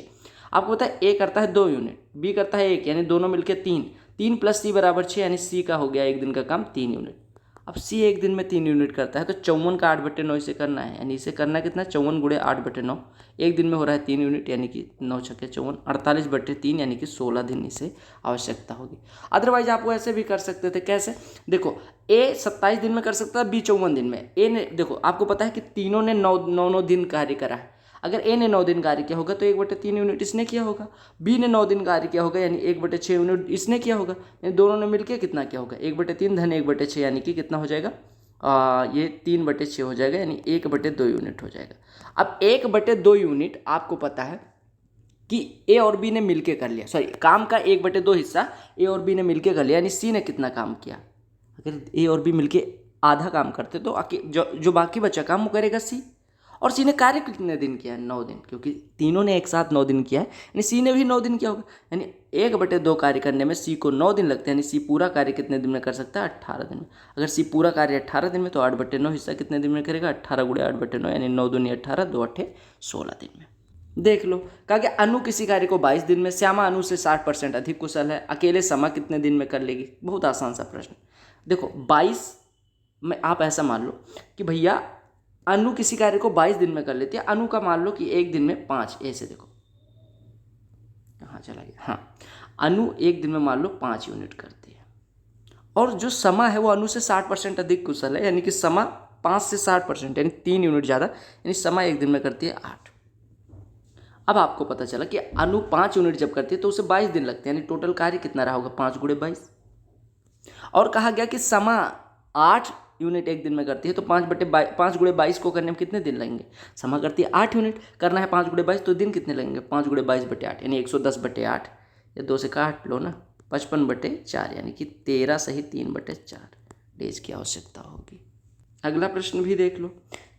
आपको पता है ए करता है 2 यूनिट, बी करता है 1, यानी दोनों मिलके 3, 3 + सी बराबर 6, यानी सी का हो गया एक दिन का काम 3 यूनिट। अब सी एक दिन में 3 यूनिट करता है तो 54 का 8/9 इसे करना है, यानी इसे करना कितना 54 × 8/9, एक दिन में हो रहा है 3 यूनिट, यानी कि 9 × 6 = 54, 48/3 यानी कि 16 दिन इसे आवश्यकता होगी। अदरवाइज आपको ऐसे भी कर सकते थे, कैसे, देखो ए 27 दिन में कर सकता है, बी 54 दिन में। ए ने, देखो आपको पता है कि तीनों ने 9 दिन कार्य करा है, अगर ए ने 9 दिन कार्य किया होगा तो 1/3 यूनिट इसने किया होगा, बी ने 9 दिन कार्य किया होगा यानी 1/6 यूनिट इसने किया होगा, यानी दोनों ने मिलकर कितना किया होगा 1/3 धन 1/6, यानी कि कितना हो जाएगा ये 3/6 हो जाएगा, यानी 1/2 यूनिट हो जाएगा। अब 1/2 यूनिट आपको पता है कि ए और बी ने मिलके कर लिया, सॉरी काम का 1/2 हिस्सा ए और बी ने मिलके कर लिया, यानी सी ने कितना काम किया, अगर ए और बी मिलके आधा काम करते तो जो बाकी बचा काम वो करेगा सी, और सी ने कार्य कितने दिन किया है 9 दिन, क्योंकि तीनों ने एक साथ 9 दिन किया है, यानी सी ने भी 9 दिन किया होगा, यानी 1/2 कार्य करने में सी को 9 दिन लगते हैं, यानी सी पूरा कार्य कितने दिन में कर सकता है 18 दिन में। अगर सी पूरा कार्य 18 दिन में तो 8/9 हिस्सा कितने दिन में करेगा 18 × 8/9, यानी 9 दूनी 18, 2 8 16 दिन में। देख लो, कहा कि अनु किसी कार्य को 22 दिन में, श्यामा अनु से 60% अधिक कुशल है, अकेले समा कितने दिन में कर लेगी। बहुत आसान सा प्रश्न। देखो 22 में आप ऐसा मान लो कि भैया अनु किसी कार्य को 22 दिन में कर लेती है, अनु का मान लो कि एक दिन में 5, ऐसे देखो कहाँ चला गया, हाँ अनु एक दिन में मान लो 5 यूनिट करती है, और जो समा है वो अनु से 60% अधिक कुशल है, यानी कि समा 5 से 60% यानी 3 यूनिट ज़्यादा, यानी समा एक दिन में करती है 8। अब आपको पता चला कि अनु 5 यूनिट जब करती है तो उसे 22 दिन लगते हैं, यानी टोटल कार्य कितना रहा होगा 5 × 22, और कहा गया कि समा 8 यूनिट एक दिन में करती है तो 5 × 22 को करने में कितने दिन लगेंगे, समा करती है 8 यूनिट, करना है 5 × 22 तो दिन कितने लगेंगे 5 × 22/8, यानी 110/8, या 2 से काट लो ना 55/4, यानी कि 13 सही 3/4 डेज की आवश्यकता होगी। अगला प्रश्न भी देख लो,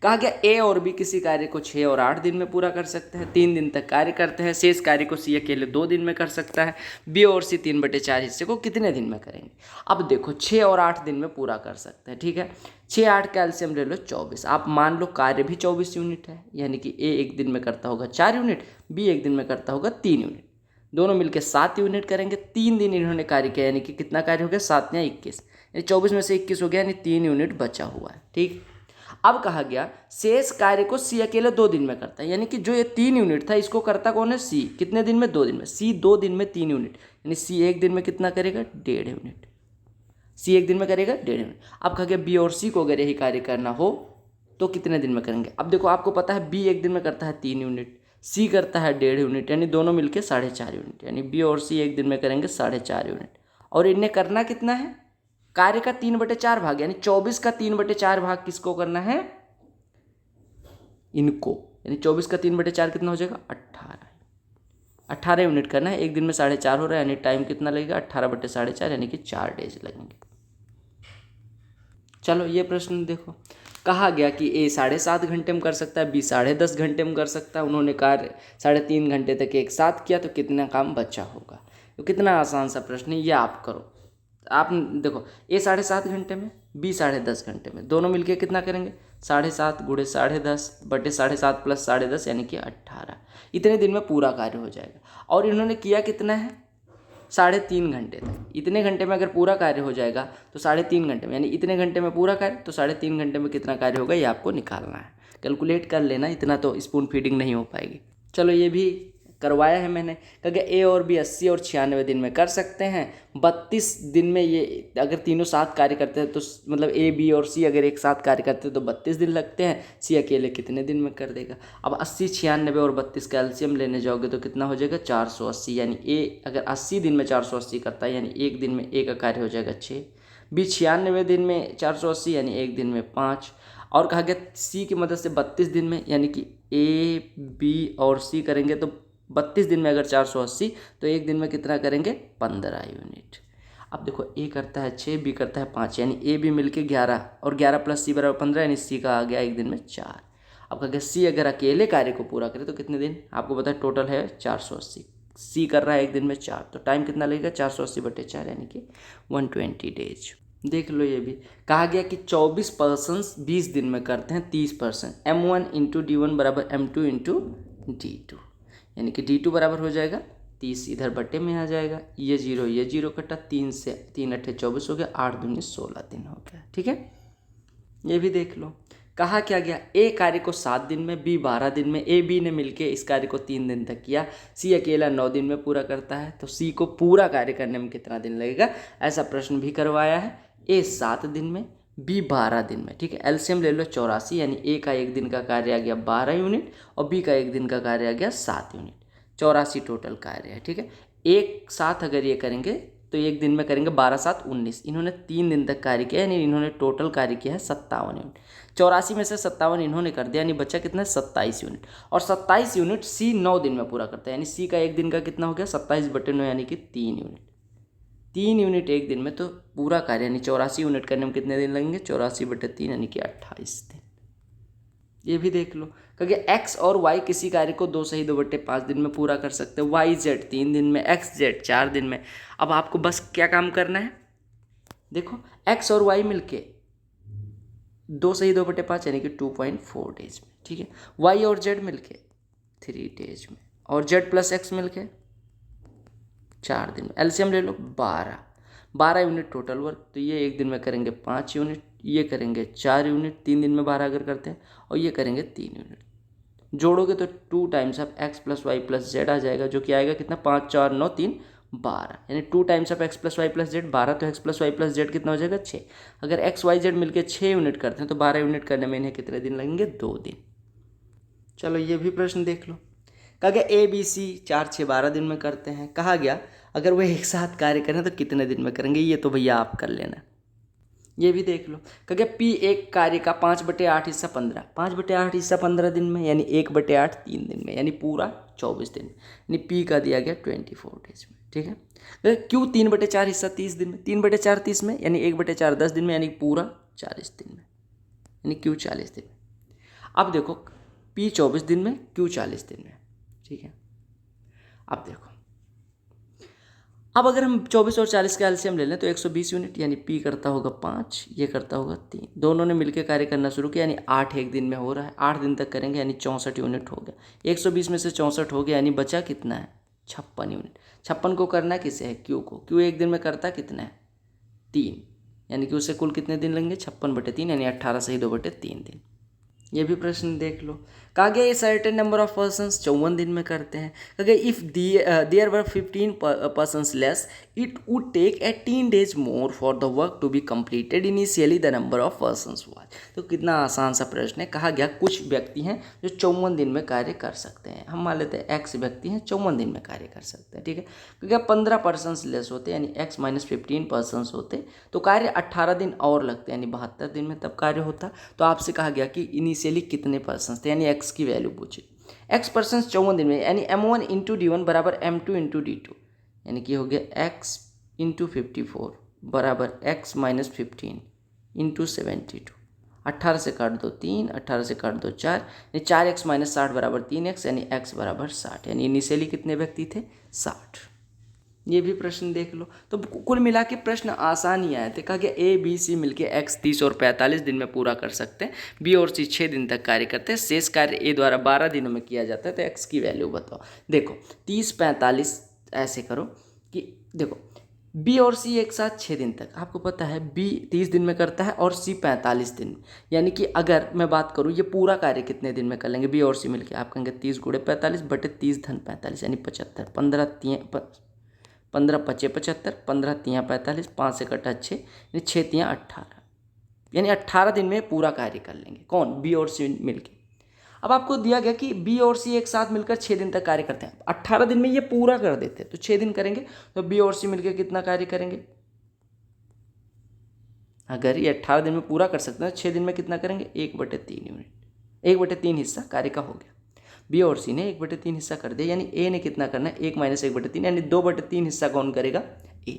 कहा गया ए और बी किसी कार्य को 6 और 8 दिन में पूरा कर सकते हैं, 3 दिन तक कार्य करते हैं, शेष कार्य को सी अकेले 2 दिन में कर सकता है, बी और सी 3/4 हिस्से को कितने दिन में करेंगे। अब देखो 6 और 8 दिन में पूरा कर सकते हैं, ठीक है, 6 8 कैल्शियम ले लो 24, आप मान लो कार्य भी 24 यूनिट है, यानी कि ए एक दिन में करता होगा 4 यूनिट, बी एक दिन में करता होगा 3 यूनिट, दोनों मिलकर 7 यूनिट करेंगे, 3 दिन इन्होंने कार्य किया, यानी कि कितना कार्य हो गया 7 या 21, यानी 24 में से 21 हो गया, यानी 3 यूनिट बचा हुआ है, ठीक। अब कहा गया शेष कार्य को सी अकेले 2 दिन में करता है, यानी कि जो ये 3 यूनिट था इसको करता कौन है सी, कितने दिन में 2 दिन में, सी 2 दिन में 3 यूनिट, यानी सी एक दिन में कितना करेगा 1.5 यूनिट, सी एक दिन में करेगा 1.5 यूनिट। अब कहा गया बी और सी को अगर यही कार्य करना हो तो कितने दिन में करेंगे। अब देखो आपको पता है बी एक दिन में करता है 3 यूनिट, सी करता है 1.5 यूनिट, यानी दोनों मिलकर 4.5 यूनिट, यानी बी और सी एक दिन में करेंगे 4.5 यूनिट, और इन्हें करना कितना है कार्य का 3/4 भाग, यानी 24 का 3/4 भाग किसको करना है इनको, यानी 24 का 3/4 कितना हो जाएगा 18 यूनिट करना है, एक दिन में 4.5 हो रहा है, यानी टाइम कितना लगेगा 18/4, यानी कि 4 डेज लगेंगे। चलो ये प्रश्न देखो, कहा गया कि ए 7.5 घंटे में कर सकता है, बी 10.5 घंटे में कर सकता है, उन्होंने कार्य 3.5 घंटे तक एक साथ किया तो कितना काम बचा होगा। तो कितना आसान सा प्रश्न है, ये आप करो। आप देखो ए 7.5 घंटे में, बी 10.5 घंटे में, दोनों मिलके कितना करेंगे 7.5 × 10.5 बटे 7.5 + 10.5 यानी कि 18, इतने दिन में पूरा कार्य हो जाएगा। और इन्होंने किया कितना है 3.5 घंटे तक, इतने घंटे में अगर पूरा कार्य हो जाएगा तो 3.5 घंटे में, यानी इतने घंटे में पूरा कार्य, तो 3.5 घंटे में कितना कार्य होगा ये आपको निकालना है, कैलकुलेट कर लेना, इतना तो स्पून फीडिंग नहीं हो पाएगी। चलो ये भी करवाया है मैंने, क्योंकि ए और बी 80 और 96 दिन में कर सकते हैं, 32 दिन में ये अगर तीनों साथ कार्य करते हैं तो मतलब ए बी और सी अगर एक साथ कार्य करते हैं तो 32 दिन लगते हैं, सी अकेले कितने दिन में कर देगा। अब 80 96 और 32 कैल्शियम लेने जाओगे तो कितना हो जाएगा 480, यानी ए अगर 80 दिन में 480 करता है यानी एक दिन में ए का कार्य हो जाएगा 6, बी 96 दिन में 480 यानी एक दिन में 5, और कहा गया सी की मदद से 32 दिन में, यानी कि ए बी और सी करेंगे तो 32 दिन में अगर 480 तो एक दिन में कितना करेंगे 15 यूनिट। अब देखो ए करता है 6, बी करता है 5, यानी ए बी मिलके 11 और 11 + सी = 15, यानी सी का आ गया एक दिन में 4। अब अगर सी अगर अकेले कार्य को पूरा करे तो कितने दिन, आपको पता है टोटल है 480, सी कर रहा है एक दिन में 4, तो टाइम कितना लगेगा 480/4 यानी कि 120 डेज। देख लो ये भी कहा गया कि 24 पर्सन 20 दिन में करते हैं 30%, M1 × D1 बराबर M2 × D2, यानी कि D2 बराबर हो जाएगा 30, इधर बट्टे में आ जाएगा, ये जीरो कटा, 3 से 3 8 24 हो गया, 8 दूनी 16 दिन हो गया। ठीक है, ये भी देख लो कहा क्या गया, ए कार्य को 7 दिन में, बी 12 दिन में, ए बी ने मिलके इस कार्य को 3 दिन तक किया, सी अकेला 9 दिन में पूरा करता है, तो सी को पूरा कार्य करने में कितना दिन लगेगा, ऐसा प्रश्न भी करवाया है। ए 7 दिन में, बी 12 दिन में। ठीक है, एलसीएम ले लो 84, यानी ए का एक दिन का कार्य आ गया 12 यूनिट और बी का एक दिन का कार्य आ गया 7 यूनिट, 84 टोटल कार्य है। ठीक है, एक साथ अगर ये करेंगे तो एक दिन में करेंगे 12 7 19, इन्होंने 3 दिन तक कार्य किया, यानी इन्होंने टोटल कार्य किया है 57 यूनिट, 84 में से 57 इन्होंने कर दिया, यानी बचा कितना 27 यूनिट, और 27 यूनिट सी 9 दिन में पूरा करता है, यानी सी का एक दिन का कितना हो गया 27/9, यानी कि 3 यूनिट, 3 यूनिट एक दिन में, तो पूरा कार्य यानी 84 यूनिट करने में कितने दिन लगेंगे 84/3 यानी कि 28 दिन। ये भी देख लो क्योंकि एक्स और वाई किसी कार्य को 2 सही 2/5 दिन में पूरा कर सकते हैं, वाई जेड 3 दिन में, एक्स जेड 4 दिन में। अब आपको बस क्या काम करना है, देखो एक्स और वाई मिलके 2 सही 2/5 यानी कि 2.4 डेज में। ठीक है, वाई और जेड मिलके 3 डेज में, और जेड प्लस एक्स मिलके 4 दिन में। एलसीएम ले लो 12 यूनिट टोटल वर्क, तो ये एक दिन में करेंगे 5 यूनिट, ये करेंगे 4 यूनिट, 3 दिन में 12 अगर करते हैं, और ये करेंगे 3 यूनिट। जोड़ोगे तो 2 times of X plus Y plus Z आ जाएगा, जो कि आएगा कितना 5 4 9 3 12, यानी 2 times of X plus Y plus Z 12, तो X plus Y plus Z कितना हो जाएगा 6। अगर एक्स वाई जेड मिलकर 6 यूनिट करते हैं तो 12 यूनिट करने में इन्हें कितने दिन लगेंगे 2 दिन। चलो ये भी प्रश्न देख लो, कहा गया ए बी सी 4 6 12 दिन में करते हैं, कहा गया अगर वह एक साथ कार्य करें तो कितने दिन में करेंगे, ये तो भैया आप कर लेना। ये भी देख लो, कहा गया पी एक कार्य का 5/8 हिस्सा 15, 5/8 हिस्सा 15 दिन में, यानी 1/8 3 दिन में, यानी पूरा 24 दिन, यानी पी का दिया गया 24 डेज में। ठीक है, क्यू 3/4 हिस्सा 30 दिन में, 3/4 30 में, यानी 1/4 10 दिन में, यानी पूरा 40 दिन में, यानी क्यू 40 दिन में। अब देखो पी 24 दिन में, क्यू 40 दिन में। ठीक है, अब देखो अब अगर हम 24 और 40 का एलसीएम ले लें तो 120 यूनिट, यानी पी करता होगा 5, ये करता होगा 3, दोनों ने मिलकर कार्य करना शुरू किया, यानी 8 एक दिन में हो रहा है, 8 दिन तक करेंगे, यानी 64 यूनिट हो गया। 120 में से 64 हो गया, यानी बचा कितना है 56 यूनिट। 56 को करना किसे है, क्यू को, क्यू एक दिन में करता कितना है 3, यानी कि उससे कुल कितने दिन लगेंगे 56/3, यानी 18 सही 2/3 दिन। ये भी प्रश्न देख लो, कहा गया a certain number of persons 54 दिन में करते हैं, कहा गया if there were 15 persons less it would take 18 days more for the work to be completed initially the number of persons was. तो कितना आसान सा प्रश्न है, कहा गया कुछ व्यक्ति हैं जो 54 दिन में कार्य कर सकते हैं, हम मान लेते हैं एक्स व्यक्ति हैं 54 दिन में कार्य कर सकते हैं। ठीक है, क्योंकि 15 पर्सन्स लेस होते यानी एक्स माइनस 15 पर्सन्स होते तो कार्य 18 दिन और लगते, यानी 72 दिन में तब कार्य होता। तो आपसे कहा गया कि इनिशियली कितने पर्सन्स थे, यानी एक्स की वैल्यू पूछी, एक्स पर्सन्स 54 दिन में, यानी M1 × D1 बराबर M2 × D2, यानी कि हो गया x × 54 बराबर x माइनस 15 × 72, 18 से काट दो 3, 18 से काट दो 4, यानी 4x माइनस 60 बराबर 3x, यानी x बराबर 60, यानी इनिशियली कितने व्यक्ति थे 60। ये भी प्रश्न देख लो, तो कुल मिला के प्रश्न आसान ही आए थे। कहा गया ए बी सी मिलके एक्स 30 और 45 दिन में पूरा कर सकते हैं, बी और सी 6 दिन तक कार्य करते हैं, शेष कार्य ए द्वारा 12 दिनों में किया जाता है, तो एक्स की वैल्यू बताओ। देखो 30 45 ऐसे करो कि देखो बी और सी एक साथ 6 दिन तक, आपको पता है बी 30 दिन में करता है और सी 45 दिन में, यानी कि अगर मैं बात करूँ ये पूरा कार्य कितने दिन में कर लेंगे बी और सी मिलके, आप कहेंगे 30 × 45 बटे 30 धन 45, यानी 75, 15 5 75, 15 3 45, 5 से कटा 6, यानी 6 3 18, यानी 18 दिन में पूरा कार्य कर लेंगे, कौन बी और सी मिलके। अब आपको दिया गया कि बी और सी एक साथ मिलकर 6 दिन तक कार्य करते हैं, 18 दिन में ये पूरा कर देते हैं, तो 6 दिन करेंगे, तो बी और सी मिलकर कितना कार्य करेंगे, अगर ये 18 दिन में पूरा कर सकते हैं तो 6 दिन में कितना करेंगे 1/3 यूनिट, 1/3 हिस्सा कार्य का हो गया। बी और सी ने 1/3 हिस्सा कर दिया, यानी ए ने कितना करना है 1 माइनस 1/3, यानी 2/3 हिस्सा कौन करेगा ए।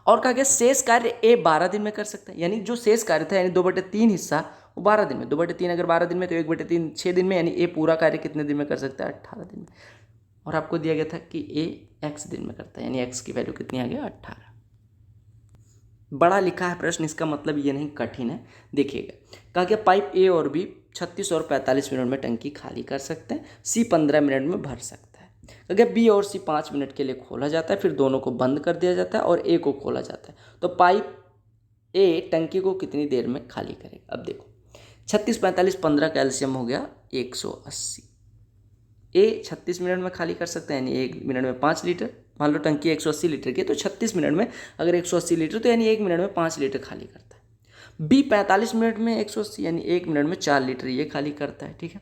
और कहा गया शेष कार्य ए 12 दिन में कर सकता है, यानी जो शेष कार्य था यानी 2/3 हिस्सा वो 12 दिन में, 2/3 अगर 12 दिन में तो 1/3 6 दिन में, यानी ए पूरा कार्य कितने दिन में कर सकता है? 18 दिन में। और आपको दिया गया था कि ए x दिन में करता है, यानी x की वैल्यू कितनी आ गया? 18। बड़ा लिखा है प्रश्न, इसका मतलब ये नहीं कठिन है। देखिएगा, कहा गया पाइप ए और बी 36 और 45 मिनट में टंकी खाली कर सकते हैं, सी 15 मिनट में भर सकता है। कहा गया बी और सी 5 मिनट के लिए खोला जाता है, फिर दोनों को बंद कर दिया जाता है और ए को खोला जाता है। तो पाइप ए टंकी को कितनी देर में खाली करेगा? अब देखो, 36 45 15 कैल्शियम हो गया 180। ए 36 मिनट में खाली कर सकते हैं, यानी 1 मिनट में 5 लीटर। मान लो टंकी 180 लीटर की है, तो 36 मिनट में अगर 180 लीटर, तो यानी 1 मिनट में 5 लीटर खाली करता है। बी 45 मिनट में 180, यानी 1 मिनट में 4 लीटर ये खाली करता है, ठीक है।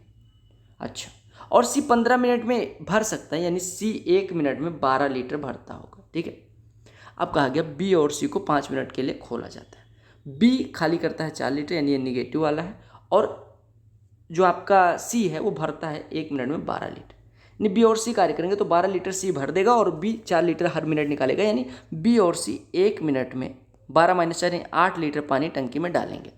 अच्छा, और सी 15 मिनट में भर सकता है, यानी सी 1 मिनट में 12 लीटर भरता होगा, ठीक है। अब कहा गया बी और सी को 5 मिनट के लिए खोला जाता है। बी खाली करता है 4 लीटर, यानी ये निगेटिव वाला है, और जो आपका सी है वो भरता है 1 मिनट में 12 लीटर। यानी बी और सी कार्य करेंगे तो 12 लीटर सी भर देगा और बी 4 लीटर हर मिनट निकालेगा, यानी बी और सी 1 मिनट में 12 - 4 यानी 8 लीटर पानी टंकी में डालेंगे।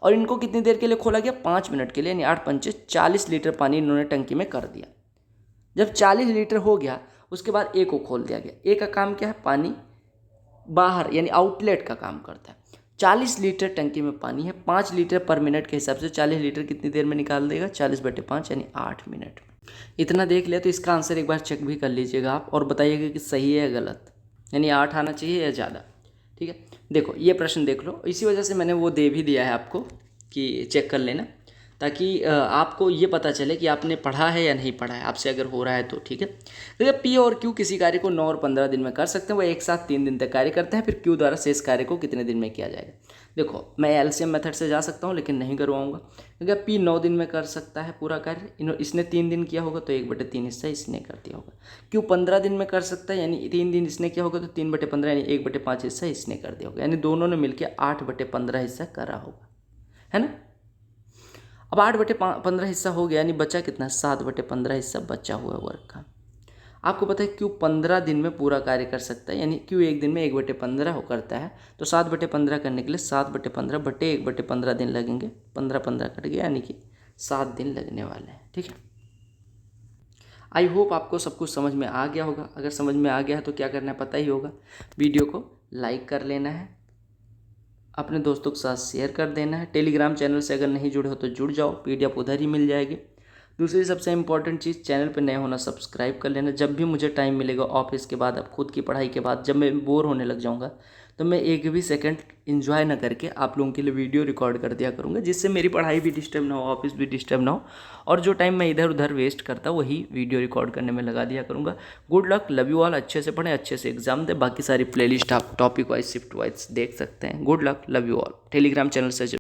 और इनको कितनी देर के लिए खोला गया? 5 मिनट के लिए, यानी 8 पंचे 40 लीटर पानी इन्होंने टंकी में कर दिया। जब 40 लीटर हो गया, उसके बाद ए को खोल दिया गया। ए का काम क्या है? पानी बाहर, यानी आउटलेट का काम करता है। 40 लीटर टंकी में पानी है, 5 लीटर पर मिनट के हिसाब से 40 लीटर कितनी देर में निकाल देगा? 40/5 यानी 8 मिनट में। इतना देख लिया तो इसका आंसर एक बार चेक भी कर लीजिएगा आप और बताइएगा कि सही है या गलत, यानी 8 आना चाहिए या ज़्यादा, ठीक है। देखो ये प्रश्न देख लो, इसी वजह से मैंने वो दे भी दिया है आपको कि चेक कर लेना, ताकि आपको ये पता चले कि आपने पढ़ा है या नहीं पढ़ा है, आपसे अगर हो रहा है तो, ठीक है। देखिए पी और क्यू किसी कार्य को 9 और 15 दिन में कर सकते हैं, वो एक साथ 3 दिन तक कार्य करते हैं, फिर क्यू द्वारा शेष कार्य को कितने दिन में किया जाएगा? देखो मैं एलसीएम मेथड से जा सकता हूँ, लेकिन नहीं करवाऊंगा। क्योंकि पी 9 दिन में कर सकता है पूरा कार्य, इसने 3 दिन किया होगा तो 1/3 हिस्सा इसने कर दिया होगा। क्यू 15 दिन में कर सकता है, यानी 3 दिन इसने किया होगा तो 3/15 यानी 1/5 हिस्सा इसने कर दिया होगा, यानी दोनों ने मिलकर 8/15 हिस्सा करा होगा, है ना। अब 8/15 हिस्सा हो गया, यानी बचा कितना? 7/15 हिस्सा बचा हुआ है वर्क का। आपको पता है क्यू 15 दिन में पूरा कार्य कर सकता है, यानी क्यू 1 दिन में 1/15 हो करता है, तो 7/15 करने के लिए 7/15 बटे 1/15 दिन लगेंगे, 15 कट गया, यानी कि 7 दिन लगने वाले हैं, ठीक है। आई होप आपको सब कुछ समझ में आ गया होगा। अगर समझ में आ गया है तो क्या करना है पता ही होगा, वीडियो को लाइक कर लेना है, अपने दोस्तों के साथ शेयर कर देना है। टेलीग्राम चैनल से अगर नहीं जुड़े हो तो जुड़ जाओ, पीडीएफ उधर ही मिल जाएगी। दूसरी सबसे इंपॉर्टेंट चीज़, चैनल पे नए होना सब्सक्राइब कर लेना। जब भी मुझे टाइम मिलेगा ऑफिस के बाद, अब खुद की पढ़ाई के बाद, जब मैं बोर होने लग जाऊंगा तो मैं एक भी सेकंड एंजॉय ना करके आप लोगों के लिए वीडियो रिकॉर्ड कर दिया करूँगा, जिससे मेरी पढ़ाई भी डिस्टर्ब ना हो, ऑफिस भी डिस्टर्ब ना हो, और जो टाइम मैं इधर उधर वेस्ट करता वही वीडियो रिकॉर्ड करने में लगा दिया करूँगा। Good luck, love you all. अच्छे से पढ़ें, अच्छे से एग्जाम दें। बाकी सारी प्लेलिस्ट आप टॉपिक वाइज शिफ्ट वाइज देख सकते हैं। Good luck, love you all. Telegram channel से